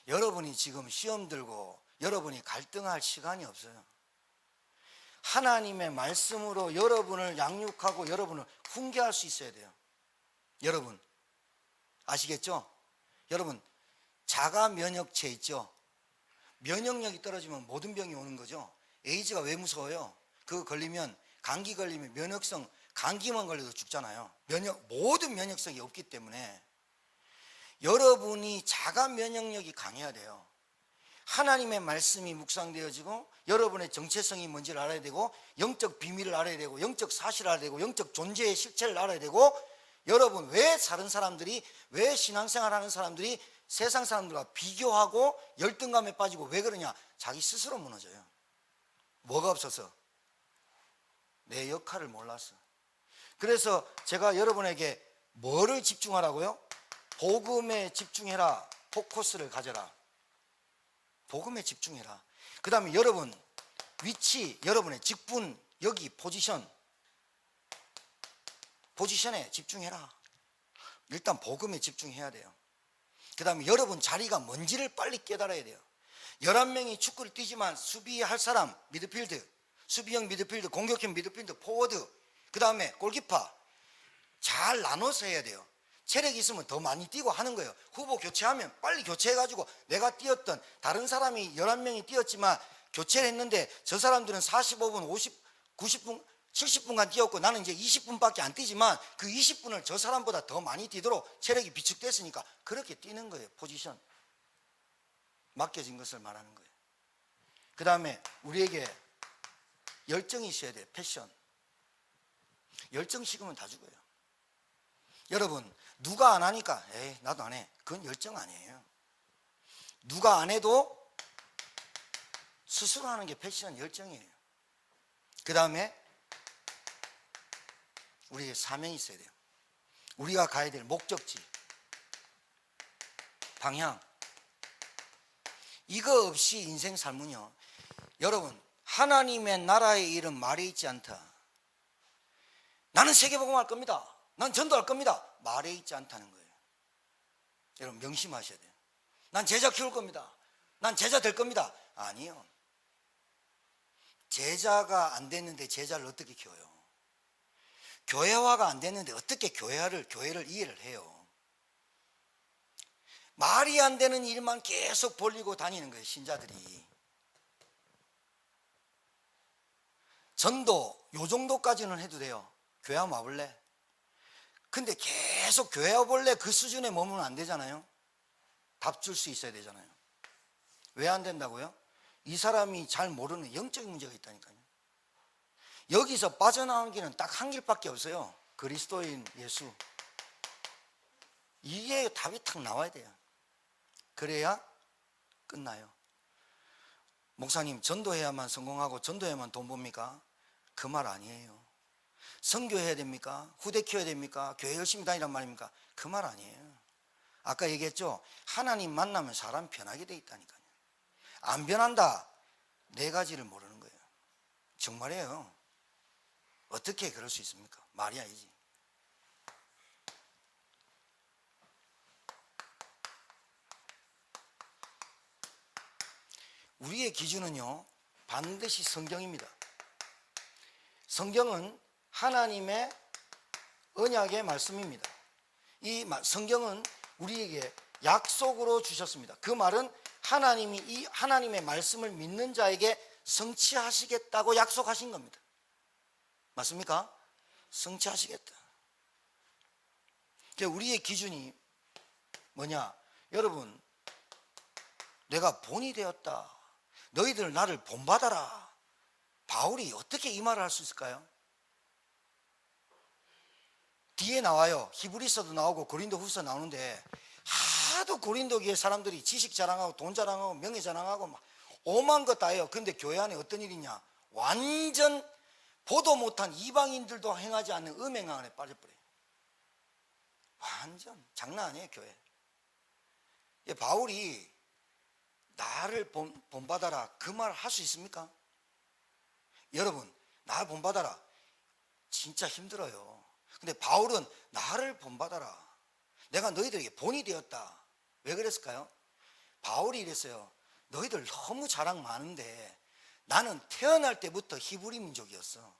여러분이 지금 시험 들고 여러분이 갈등할 시간이 없어요. 하나님의 말씀으로 여러분을 양육하고 여러분을 훈계할 수 있어야 돼요. 여러분 아시겠죠? 여러분, 자가 면역체 있죠? 면역력이 떨어지면 모든 병이 오는 거죠. 에이즈가 왜 무서워요? 그거 걸리면, 감기 걸리면 면역성, 감기만 걸려도 죽잖아요. 모든 면역성이 없기 때문에 여러분이 자가 면역력이 강해야 돼요. 하나님의 말씀이 묵상되어지고 여러분의 정체성이 뭔지를 알아야 되고, 영적 비밀을 알아야 되고, 영적 사실을 알아야 되고, 영적 존재의 실체를 알아야 되고, 여러분 왜 다른 사람들이, 왜 신앙생활하는 사람들이 세상 사람들과 비교하고 열등감에 빠지고 왜 그러냐? 자기 스스로 무너져요. 뭐가 없어서? 내 역할을 몰랐어. 그래서 제가 여러분에게 뭐를 집중하라고요? 복음에 집중해라. 포커스를 가져라. 복음에 집중해라. 그 다음에 여러분 위치, 여러분의 직분, 여기 포지션에 집중해라. 일단 복음에 집중해야 돼요. 그 다음에 여러분 자리가 뭔지를 빨리 깨달아야 돼요. 11명이 축구를 뛰지만 수비할 사람, 미드필드, 수비형 미드필드, 공격형 미드필드, 포워드, 그 다음에 골키퍼 잘 나눠서 해야 돼요. 체력이 있으면 더 많이 뛰고 하는 거예요. 후보 교체하면 빨리 교체해가지고, 내가 뛰었던 다른 사람이 11명이 뛰었지만 교체를 했는데 저 사람들은 45분, 50, 90분, 70분간 뛰었고 나는 이제 20분밖에 안 뛰지만 그 20분을 저 사람보다 더 많이 뛰도록 체력이 비축됐으니까 그렇게 뛰는 거예요. 포지션, 맡겨진 것을 말하는 거예요. 그 다음에 우리에게 열정이 있어야 돼요. 패션. 열정 식으면 다 죽어요. 여러분 누가 안 하니까 에이 나도 안 해, 그건 열정 아니에요. 누가 안 해도 스스로 하는 게 패션, 열정이에요. 그 다음에 우리에게 사명이 있어야 돼요. 우리가 가야 될 목적지, 방향. 이거 없이 인생 삶은요, 여러분 하나님의 나라의 일은 말에 있지 않다. 나는 세계복음할 겁니다, 난 전도할 겁니다, 말에 있지 않다는 거예요. 여러분 명심하셔야 돼요. 난 제자 키울 겁니다, 난 제자 될 겁니다. 아니요. 제자가 안 됐는데 제자를 어떻게 키워요? 교회화가 안 됐는데 어떻게 교회를 이해를 해요? 말이 안 되는 일만 계속 벌리고 다니는 거예요, 신자들이. 전도 요 정도까지는 해도 돼요. 교회 한번 와볼래? 근데 계속 교회 와볼래? 그 수준에 머무면 안 되잖아요. 답 줄 수 있어야 되잖아요. 왜 안 된다고요? 이 사람이 잘 모르는 영적인 문제가 있다니까요. 여기서 빠져나오는 길은 딱 한 길밖에 없어요. 그리스도인 예수. 이게 답이 탁 나와야 돼요. 그래야 끝나요. 목사님 전도해야만 성공하고 전도해야만 돈 법니까? 그 말 아니에요. 선교해야 됩니까? 후대 키워야 됩니까? 교회 열심히 다니란 말입니까? 그 말 아니에요. 아까 얘기했죠? 하나님 만나면 사람 변하게 돼 있다니까요. 안 변한다, 네 가지를 모르는 거예요. 정말이에요. 어떻게 그럴 수 있습니까? 말이 아니지. 우리의 기준은요, 반드시 성경입니다. 성경은 하나님의 언약의 말씀입니다. 이 성경은 우리에게 약속으로 주셨습니다. 그 말은 하나님이 이 하나님의 말씀을 믿는 자에게 성취하시겠다고 약속하신 겁니다. 맞습니까? 성취하시겠다. 우리의 기준이 뭐냐? 여러분, 내가 본이 되었다. 너희들 나를 본받아라. 바울이 어떻게 이 말을 할 수 있을까요? 뒤에 나와요. 히브리서도 나오고 고린도후서 나오는데 하도 고린도 교회 사람들이 지식 자랑하고 돈 자랑하고 명예 자랑하고 막 오만 것 다 해요. 그런데 교회 안에 어떤 일이 있냐? 완전 보도 못한 이방인들도 행하지 않는 음행 안에 빠져버려요. 완전 장난 아니에요, 교회. 바울이 나를 본받아라 그 말 할 수 있습니까? 여러분, 나를 본받아라 진짜 힘들어요. 근데 바울은 나를 본받아라. 내가 너희들에게 본이 되었다. 왜 그랬을까요? 바울이 이랬어요. 너희들 너무 자랑 많은데 나는 태어날 때부터 히브리 민족이었어.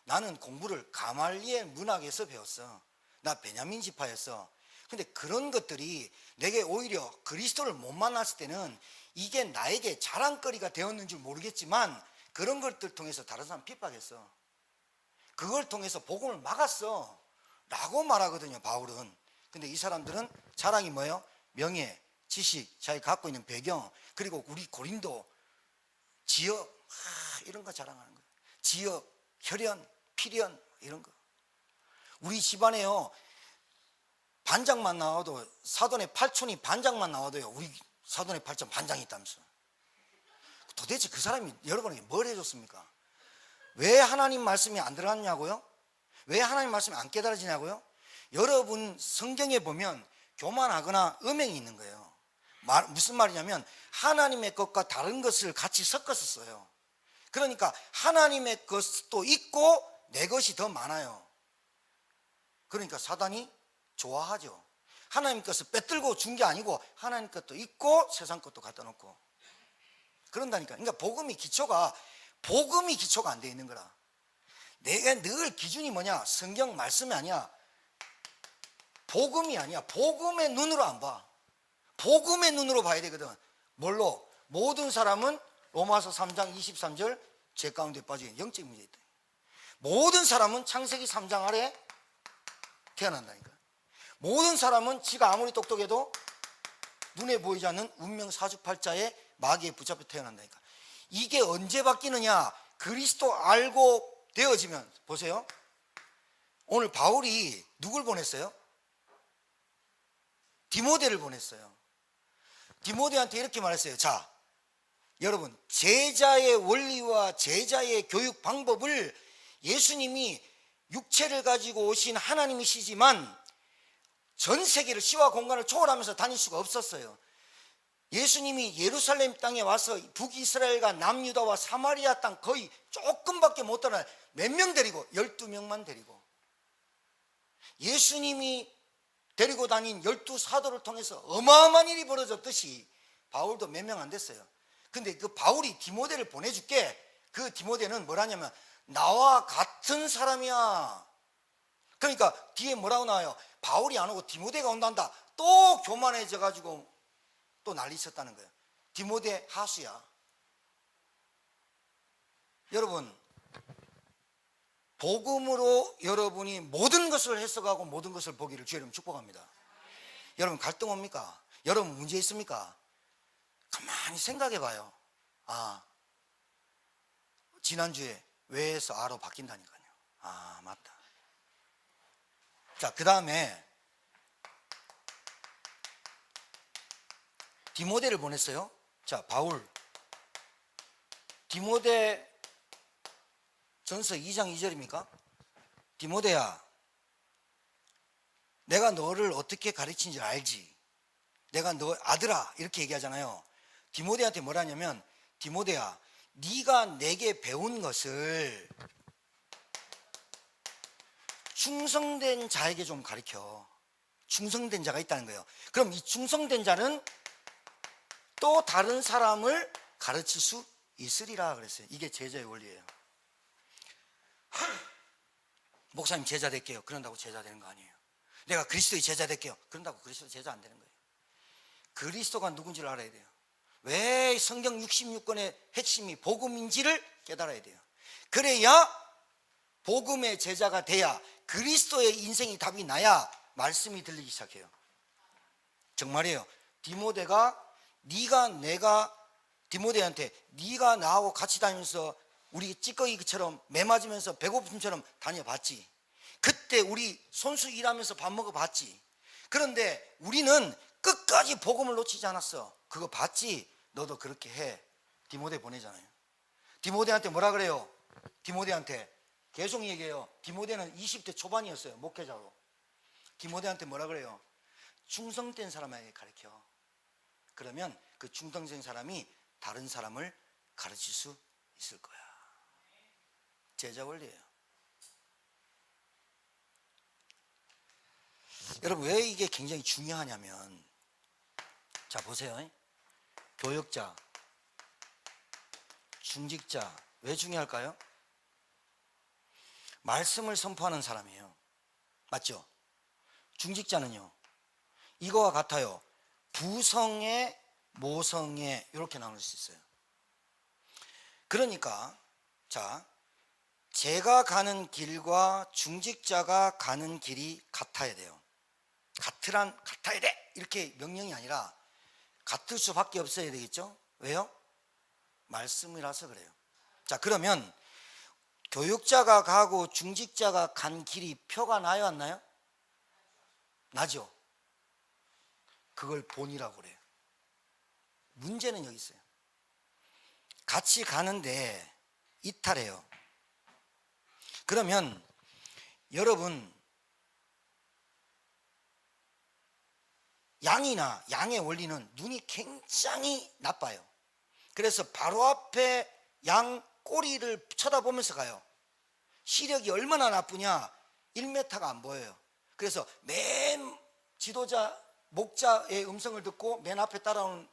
나는 공부를 가말리엘 문학에서 배웠어. 나 베냐민 지파였어. 근데 그런 것들이 내게 오히려 그리스도를 못 만났을 때는 이게 나에게 자랑거리가 되었는 줄 모르겠지만 그런 것들 통해서 다른 사람 핍박했어. 그걸 통해서 복음을 막았어 라고 말하거든요, 바울은. 근데 이 사람들은 자랑이 뭐예요? 명예, 지식, 자기 갖고 있는 배경, 그리고 우리 고린도 지역, 이런 거 자랑하는 거예요. 지역, 혈연, 필연, 이런 거. 우리 집안에요, 반장만 나와도, 사돈의 팔촌이 반장만 나와도요, 우리 사돈의 팔촌 반장이 있다면서. 도대체 그 사람이 여러분에게 뭘 해줬습니까? 왜 하나님 말씀이 안 들어갔냐고요? 왜 하나님 말씀이 안 깨달아지냐고요? 여러분 성경에 보면 교만하거나 음행이 있는 거예요. 무슨 말이냐면 하나님의 것과 다른 것을 같이 섞어서 써요. 그러니까 하나님의 것도 있고 내 것이 더 많아요. 그러니까 사단이 좋아하죠. 하나님 것을 빼들고 준 게 아니고 하나님 것도 있고 세상 것도 갖다 놓고 그런다니까. 그러니까 복음이 기초가 안 돼 있는 거라. 내가 늘 기준이 뭐냐? 성경 말씀이 아니야. 복음이 아니야. 복음의 눈으로 안 봐. 복음의 눈으로 봐야 되거든. 뭘로? 모든 사람은 로마서 3장 23절 죄 가운데 빠지게 영적 문제 있다. 모든 사람은 창세기 3장 아래 태어난다니까. 모든 사람은 지가 아무리 똑똑해도 눈에 보이지 않는 운명 사주팔자의 마귀에 붙잡혀 태어난다니까. 이게 언제 바뀌느냐? 그리스도 알고 되어지면. 보세요. 오늘 바울이 누굴 보냈어요? 디모데를 보냈어요. 디모데한테 이렇게 말했어요. 자, 여러분, 제자의 원리와 제자의 교육 방법을 예수님이 육체를 가지고 오신 하나님이시지만 전 세계를 시와 공간을 초월하면서 다닐 수가 없었어요. 예수님이 예루살렘 땅에 와서 북이스라엘과 남유다와 사마리아 땅 거의 조금밖에 못 떠나 몇 명 데리고 12명만 데리고 예수님이 데리고 다닌 12사도를 통해서 어마어마한 일이 벌어졌듯이 바울도 몇 명 안 됐어요. 근데 그 바울이 디모데를 보내줄게. 그 디모데는 뭐라냐면 나와 같은 사람이야. 그러니까 뒤에 뭐라고 나와요? 바울이 안 오고 디모데가 온단다. 또 교만해져 가지고 또 난리 있었다는 거예요. 디모데 하수야. 여러분, 복음으로 여러분이 모든 것을 해석하고 모든 것을 보기를 주의 이름으로 축복합니다. 여러분 갈등 옵니까? 여러분 문제 있습니까? 가만히 생각해 봐요. 지난주에 왜에서 아로 바뀐다니까요. 맞다. 자, 그 다음에 디모데를 보냈어요. 자, 바울 디모데 전서 2장 2절입니까? 디모데야, 내가 너를 어떻게 가르친지 알지? 내가 너 아들아 이렇게 얘기하잖아요. 디모데한테 뭐라냐면 디모데야, 네가 내게 배운 것을 충성된 자에게 좀 가르쳐. 충성된 자가 있다는 거예요. 그럼 이 충성된 자는 또 다른 사람을 가르칠 수 있으리라 그랬어요. 이게 제자의 원리예요. 목사님 제자 될게요. 그런다고 제자 되는 거 아니에요. 내가 그리스도의 제자 될게요. 그런다고 그리스도 제자 안 되는 거예요. 그리스도가 누군지를 알아야 돼요. 왜 성경 66권의 핵심이 복음인지를 깨달아야 돼요. 그래야 복음의 제자가 돼야 그리스도의 인생이 답이 나야 말씀이 들리기 시작해요. 정말이에요. 디모데한테 네가 나하고 같이 다니면서 우리 찌꺼기처럼 매 맞으면서 배고픔처럼 다녀봤지. 그때 우리 손수 일하면서 밥 먹어봤지. 그런데 우리는 끝까지 복음을 놓치지 않았어. 그거 봤지? 너도 그렇게 해. 디모데 보내잖아요. 디모데한테 뭐라 그래요? 디모데한테 계속 얘기해요. 디모데는 20대 초반이었어요. 목회자로. 디모데한테 뭐라 그래요? 충성된 사람에게 가르쳐. 그러면 그 충성된 사람이 다른 사람을 가르칠 수 있을 거야. 제자 원리예요. 여러분, 왜 이게 굉장히 중요하냐면, 자 보세요. 교역자, 중직자, 왜 중요할까요? 말씀을 선포하는 사람이에요. 맞죠? 중직자는요, 이거와 같아요. 부성애, 모성애 이렇게 나눌 수 있어요. 그러니까 자, 제가 가는 길과 중직자가 가는 길이 같아야 돼요. 같아야 돼 이렇게 명령이 아니라 같을 수밖에 없어야 되겠죠? 왜요? 말씀이라서 그래요. 자, 그러면 교육자가 가고 중직자가 간 길이 표가 나요, 안 나요? 나죠. 그걸 본이라고 그래요. 문제는 여기 있어요. 같이 가는데 이탈해요. 그러면 여러분, 양의 원리는 눈이 굉장히 나빠요. 그래서 바로 앞에 양 꼬리를 쳐다보면서 가요. 시력이 얼마나 나쁘냐, 1m가 안 보여요. 그래서 맨 지도자 목자의 음성을 듣고 맨 앞에 따라오는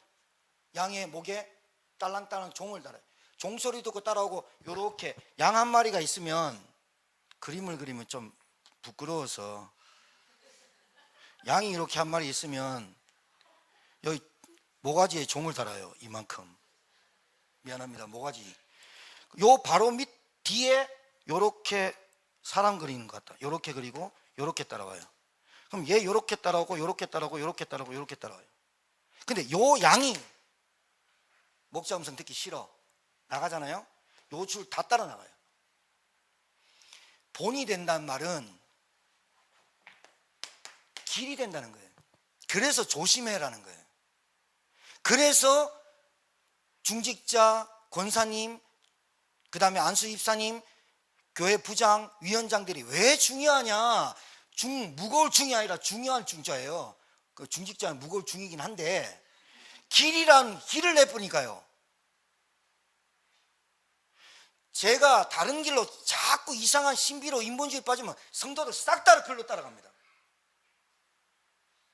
양의 목에 딸랑딸랑 종을 달아요. 종소리 듣고 따라오고, 요렇게 양 한 마리가 있으면 그림을 그리면 좀 부끄러워서, 양이 이렇게 한 마리 있으면 여기 모가지에 종을 달아요. 이만큼. 미안합니다. 모가지. 요 바로 밑 뒤에 요렇게 사람 그리는 것 같다. 요렇게 그리고 요렇게 따라와요. 그럼 얘 요렇게 따라오고 요렇게 따라오고 요렇게 따라오고 요렇게 따라와요. 근데 요 양이 목자 음성 듣기 싫어. 나가잖아요. 요 줄 다 따라 나가요. 본이 된다는 말은 길이 된다는 거예요. 그래서 조심해라는 거예요. 그래서 중직자, 권사님, 그 다음에 안수 입사님, 교회 부장, 위원장들이 왜 중요하냐? 무거울 중이 아니라 중요한 중자예요. 그 중직자는 무거울 중이긴 한데, 길을 내보니까요. 제가 다른 길로 자꾸 이상한 신비로 인본주의 빠지면 성도들 싹 다 글로 따라갑니다.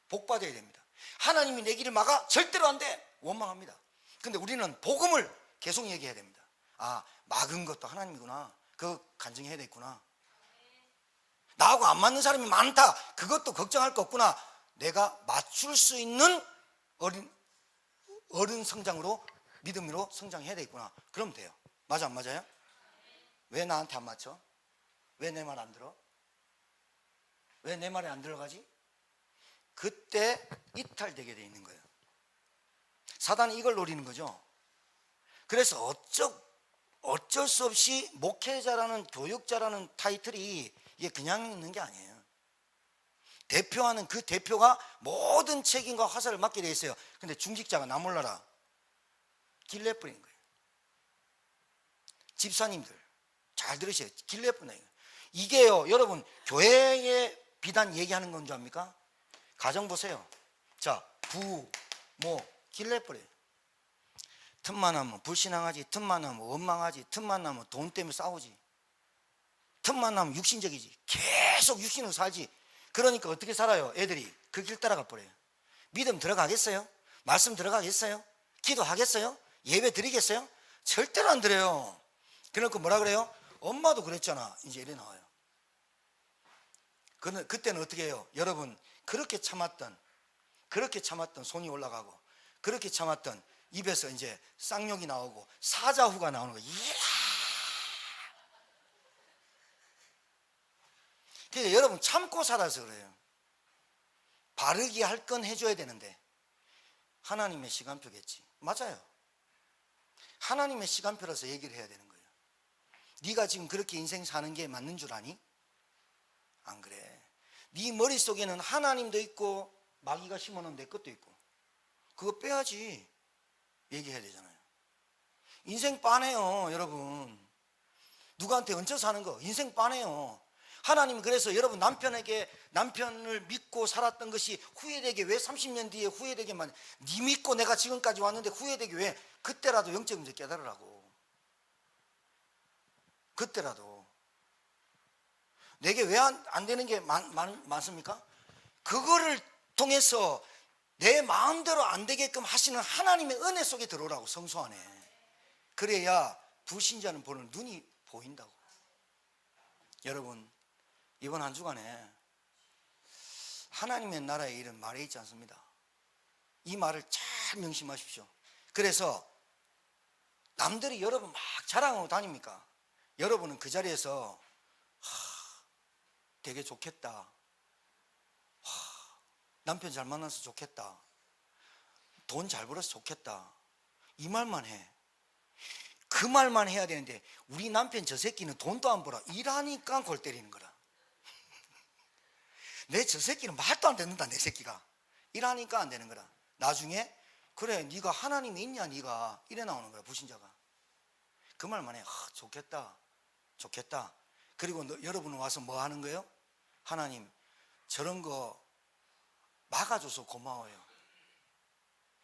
복 받아야 됩니다. 하나님이 내 길을 막아? 절대로 안 돼. 원망합니다. 근데 우리는 복음을 계속 얘기해야 됩니다. 아, 막은 것도 하나님이구나. 그거 간증해야 되겠구나. 나하고 안 맞는 사람이 많다. 그것도 걱정할 거 없구나. 내가 맞출 수 있는 어른 성장으로, 믿음으로 성장해야 되겠구나. 그러면 돼요. 맞아, 안 맞아요? 왜 나한테 안 맞춰? 왜 내 말 안 들어? 왜 내 말에 안 들어가지? 그때 이탈되게 돼 있는 거예요. 사단이 이걸 노리는 거죠. 그래서 어쩔 수 없이 목회자라는, 교육자라는 타이틀이 이게 그냥 있는 게 아니에요. 대표하는 그 대표가 모든 책임과 화살을 맡게 돼 있어요. 근데 중직자가 나 몰라라 길 내버리는 거예요. 집사님들 잘 들으세요. 길 내버리는 거예요. 이게요, 여러분, 교회에 비단 얘기하는 건 줄 압니까? 가정 보세요. 자, 길 내버려요. 틈만 나면 불신앙하지, 틈만 나면 원망하지, 틈만 나면 돈 때문에 싸우지, 틈만 나면 육신적이지. 계속 육신으로 살지. 그러니까 어떻게 살아요? 애들이 그 길 따라가 버려요. 믿음 들어가겠어요? 말씀 들어가겠어요? 기도하겠어요? 예배 드리겠어요? 절대로 안 드려요. 그래놓고 뭐라 그래요? 엄마도 그랬잖아. 이제 이래 나와요. 그때는 어떻게 해요? 여러분, 그렇게 참았던 손이 올라가고, 그렇게 참았던 입에서 이제 쌍욕이 나오고 사자후가 나오는 거예요. 이야! 그래서 여러분, 참고 살아서 그래요. 바르게 할 건 해줘야 되는데 하나님의 시간표겠지. 맞아요. 하나님의 시간표라서 얘기를 해야 되는 거예요. 네가 지금 그렇게 인생 사는 게 맞는 줄 아니? 안 그래. 네 머릿속에는 하나님도 있고 마귀가 심어놓은 내 것도 있고, 그거 빼야지 얘기해야 되잖아요. 인생 빤해요, 여러분. 누구한테 얹혀 사는 거 인생 빤해요. 하나님, 그래서 여러분 남편을 믿고 살았던 것이 후회되게 왜 30년 뒤에 후회되게만, 네 믿고 내가 지금까지 왔는데 후회되게 왜? 그때라도 영적 문제 깨달으라고. 그때라도. 내게 왜 안 되는 게 많습니까? 그거를 통해서 내 마음대로 안 되게끔 하시는 하나님의 은혜 속에 들어오라고, 성소 안에. 그래야 불신자는 보는 눈이 보인다고. 여러분, 이번 한 주간에 하나님의 나라의 일은 말에 있지 않습니다. 이 말을 잘 명심하십시오. 그래서 남들이 여러분 막 자랑하고 다닙니까? 여러분은 그 자리에서 되게 좋겠다, 남편 잘 만나서 좋겠다, 돈 잘 벌어서 좋겠다, 이 말만 해. 그 말만 해야 되는데 우리 남편 저 새끼는 돈도 안 벌어. 일하니까 골 때리는 거라. 내 저 새끼는 말도 안 듣는다. 내 새끼가 일하니까 안 되는 거라. 나중에 그래 네가 하나님이 있냐 네가, 이래 나오는 거야, 불신자가. 그 말만 해. 좋겠다 좋겠다. 그리고 여러분은 와서 뭐 하는 거예요? 하나님, 저런 거 막아줘서 고마워요.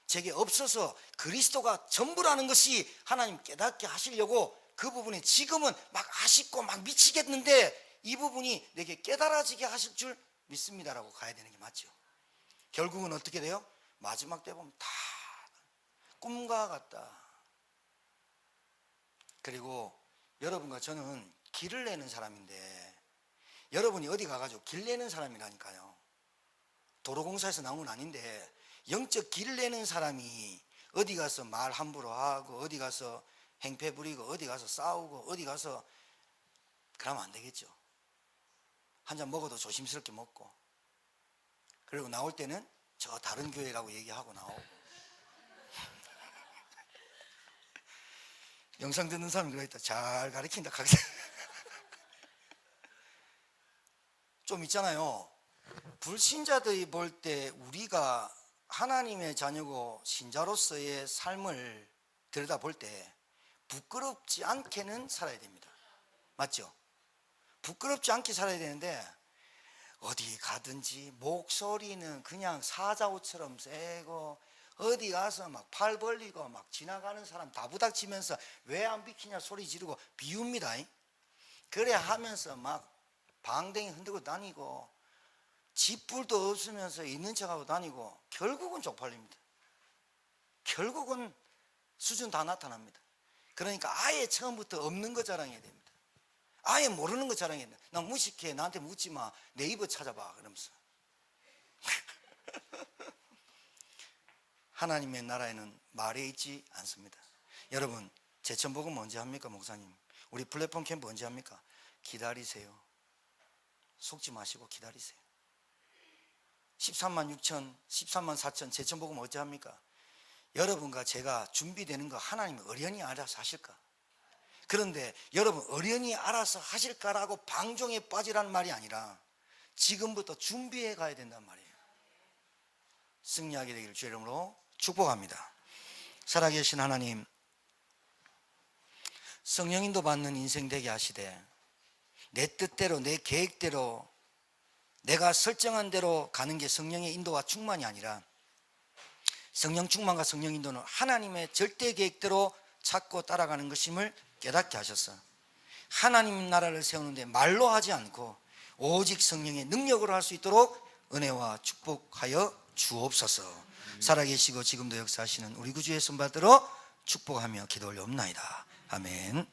제게 없어서 그리스도가 전부라는 것이 하나님 깨닫게 하시려고 그 부분에 지금은 막 아쉽고 막 미치겠는데 이 부분이 내게 깨달아지게 하실 줄 믿습니다라고 가야 되는 게 맞죠. 결국은 어떻게 돼요? 마지막 때 보면 다 꿈과 같다. 그리고 여러분과 저는 길을 내는 사람인데, 여러분이 어디 가가지고 길 내는 사람이라니까요. 도로공사에서 나온 건 아닌데, 영적 길 내는 사람이 어디 가서 말 함부로 하고, 어디 가서 행패 부리고, 어디 가서 싸우고, 어디 가서 그러면 안 되겠죠. 한 잔 먹어도 조심스럽게 먹고, 그리고 나올 때는 저 다른 교회라고 얘기하고 나오고. 영상 듣는 사람이 그러겠다. 잘 가르친다. 좀 있잖아요. 불신자들이 볼 때 우리가 하나님의 자녀고 신자로서의 삶을 들여다볼 때 부끄럽지 않게는 살아야 됩니다. 맞죠? 부끄럽지 않게 살아야 되는데 어디 가든지 목소리는 그냥 사자우처럼 세고, 어디 가서 막 팔 벌리고 막 지나가는 사람 다 부닥치면서 왜 안 비키냐 소리 지르고 비웁니다. 그래 하면서 막 방댕이 흔들고 다니고 집불도 없으면서 있는 척하고 다니고 결국은 쪽팔립니다. 결국은 수준 다 나타납니다. 그러니까 아예 처음부터 없는 거 자랑해야 됩니다. 아예 모르는 거 자랑해야 됩니다. 나 무식해, 나한테 묻지 마, 네이버 찾아봐 그러면서. 하나님의 나라에는 말에 있지 않습니다. 여러분, 제천복음 언제 합니까? 목사님, 우리 플랫폼 캠프 언제 합니까? 기다리세요. 속지 마시고 기다리세요. 13만 6천, 13만 4천 제천복음 언제 합니까? 여러분과 제가 준비되는 거 하나님이 어련히 알아서 하실까? 그런데 여러분, 어련히 알아서 하실까라고 방종에 빠지라는 말이 아니라 지금부터 준비해 가야 된단 말이에요. 승리하게 되기를 주의 이름으로 축복합니다. 살아계신 하나님, 성령인도 받는 인생 되게 하시되 내 뜻대로 내 계획대로 내가 설정한 대로 가는 게 성령의 인도와 충만이 아니라 성령 충만과 성령 인도는 하나님의 절대 계획대로 찾고 따라가는 것임을 깨닫게 하셨어. 하나님 나라를 세우는데 말로 하지 않고 오직 성령의 능력으로 할 수 있도록 은혜와 축복하여 주옵소서. 살아계시고 지금도 역사하시는 우리 구주의 손 받들어 축복하며 기도 올려옵나이다. 아멘.